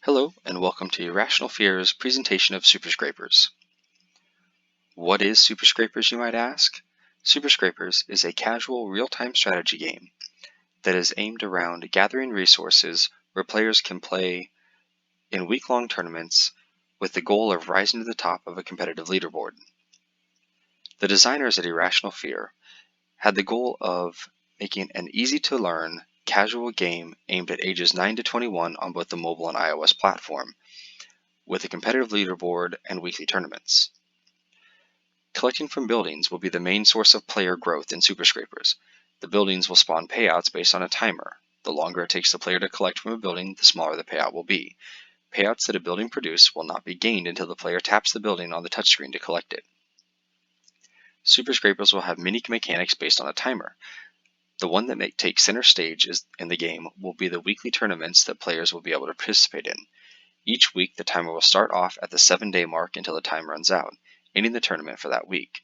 Hello, and welcome to Irrational Fear's presentation of Superscrapers. What is Superscrapers, you might ask? Superscrapers is a casual, real-time strategy game that is aimed around gathering resources where players can play in week-long tournaments with the goal of rising to the top of a competitive leaderboard. The designers at Irrational Fear had the goal of making an easy-to-learn, casual game aimed at ages 9 to 21 on both the mobile and iOS platform, with a competitive leaderboard and weekly tournaments. Collecting from buildings will be the main source of player growth in Superscrapers. The buildings will spawn payouts based on a timer. The longer it takes the player to collect from a building, the smaller the payout will be. Payouts that a building produces will not be gained until the player taps the building on the touchscreen to collect it. Superscrapers will have many mechanics based on a timer. The one that takes center stage in the game will be the weekly tournaments that players will be able to participate in. Each week, the timer will start off at the 7-day mark until the time runs out, ending the tournament for that week.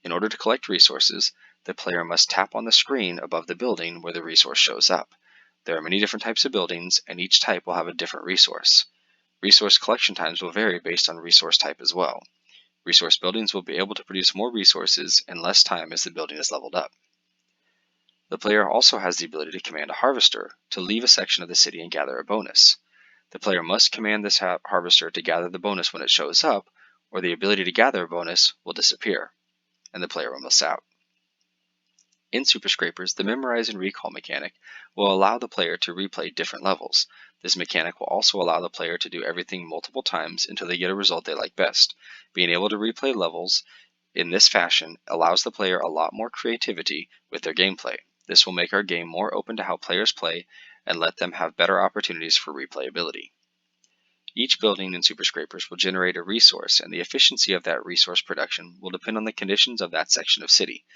In order to collect resources, the player must tap on the screen above the building where the resource shows up. There are many different types of buildings, and each type will have a different resource. Resource collection times will vary based on resource type as well. Resource buildings will be able to produce more resources in less time as the building is leveled up. The player also has the ability to command a harvester to leave a section of the city and gather a bonus. The player must command this harvester to gather the bonus when it shows up, or the ability to gather a bonus will disappear, and the player will miss out. In Superscrapers, the memorize and recall mechanic will allow the player to replay different levels. This mechanic will also allow the player to do everything multiple times until they get a result they like best. Being able to replay levels in this fashion allows the player a lot more creativity with their gameplay. This will make our game more open to how players play and let them have better opportunities for replayability. Each building in Superscrapers will generate a resource, and the efficiency of that resource production will depend on the conditions of that section of city.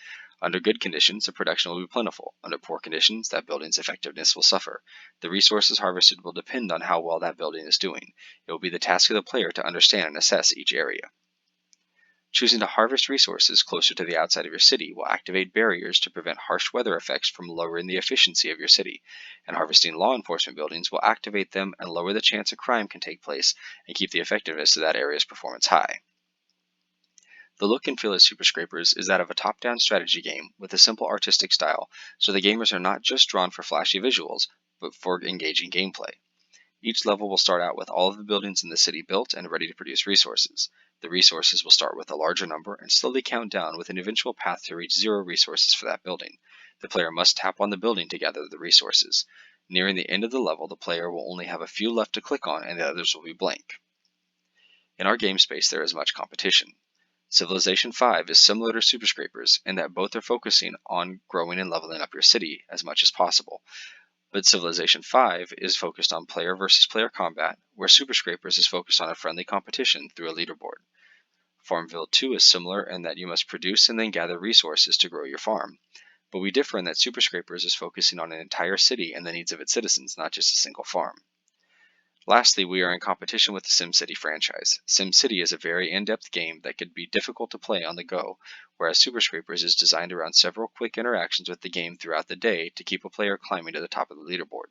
Under good conditions, the production will be plentiful. Under poor conditions, that building's effectiveness will suffer. The resources harvested will depend on how well that building is doing. It will be the task of the player to understand and assess each area. Choosing to harvest resources closer to the outside of your city will activate barriers to prevent harsh weather effects from lowering the efficiency of your city, and harvesting law enforcement buildings will activate them and lower the chance a crime can take place and keep the effectiveness of that area's performance high. The look and feel of Superscrapers is that of a top-down strategy game with a simple artistic style, so the gamers are not just drawn for flashy visuals, but for engaging gameplay. Each level will start out with all of the buildings in the city built and ready to produce resources. The resources will start with a larger number and slowly count down with an eventual path to reach 0 resources for that building. The player must tap on the building to gather the resources. Nearing the end of the level, the player will only have a few left to click on and the others will be blank. In our game space, there is much competition. Civilization 5 is similar to Superscrapers in that both are focusing on growing and leveling up your city as much as possible. But Civilization 5 is focused on player versus player combat, where Superscrapers is focused on a friendly competition through a leaderboard. Farmville 2 is similar in that you must produce and then gather resources to grow your farm. But we differ in that Superscrapers is focusing on an entire city and the needs of its citizens, not just a single farm. Lastly, we are in competition with the SimCity franchise. SimCity is a very in-depth game that could be difficult to play on the go, whereas Superscrapers is designed around several quick interactions with the game throughout the day to keep a player climbing to the top of the leaderboard.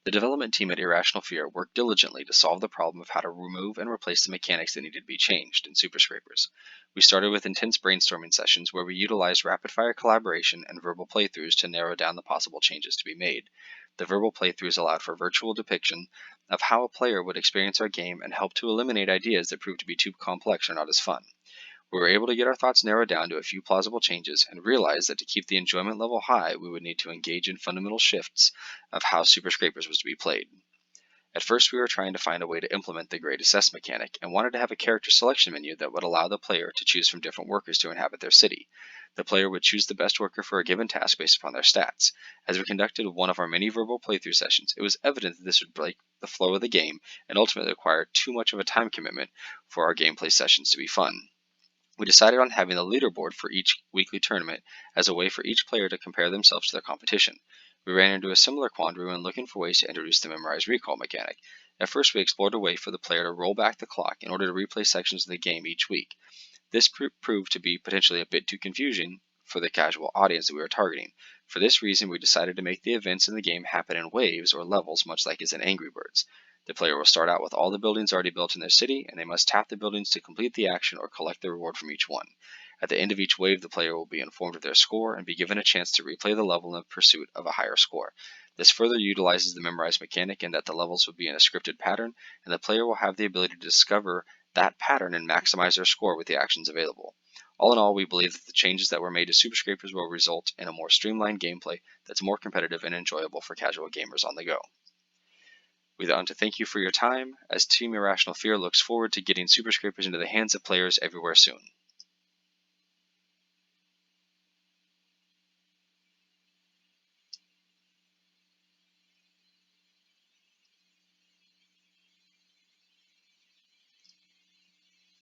The development team at Irrational Fear worked diligently to solve the problem of how to remove and replace the mechanics that needed to be changed in Superscrapers. We started with intense brainstorming sessions where we utilized rapid-fire collaboration and verbal playthroughs to narrow down the possible changes to be made. The verbal playthroughs allowed for virtual depiction of how a player would experience our game and helped to eliminate ideas that proved to be too complex or not as fun. We were able to get our thoughts narrowed down to a few plausible changes and realized that to keep the enjoyment level high, we would need to engage in fundamental shifts of how Superscrapers was to be played. At first, we were trying to find a way to implement the grade assess mechanic and wanted to have a character selection menu that would allow the player to choose from different workers to inhabit their city. The player would choose the best worker for a given task based upon their stats. As we conducted one of our many verbal playthrough sessions, it was evident that this would break the flow of the game and ultimately require too much of a time commitment for our gameplay sessions to be fun. We decided on having the leaderboard for each weekly tournament as a way for each player to compare themselves to their competition. We ran into a similar quandary when looking for ways to introduce the memorize recall mechanic. At first, we explored a way for the player to roll back the clock in order to replay sections of the game each week. This proved to be potentially a bit too confusing for the casual audience that we were targeting. For this reason, we decided to make the events in the game happen in waves or levels, much like as in Angry Birds. The player will start out with all the buildings already built in their city, and they must tap the buildings to complete the action or collect the reward from each one. At the end of each wave, the player will be informed of their score and be given a chance to replay the level in pursuit of a higher score. This further utilizes the memorize mechanic in that the levels will be in a scripted pattern, and the player will have the ability to discover that pattern and maximize their score with the actions available. All in all, we believe that the changes that were made to Superscrapers will result in a more streamlined gameplay that's more competitive and enjoyable for casual gamers on the go. We want to thank you for your time, as Team Irrational Fear looks forward to getting Superscrapers into the hands of players everywhere soon.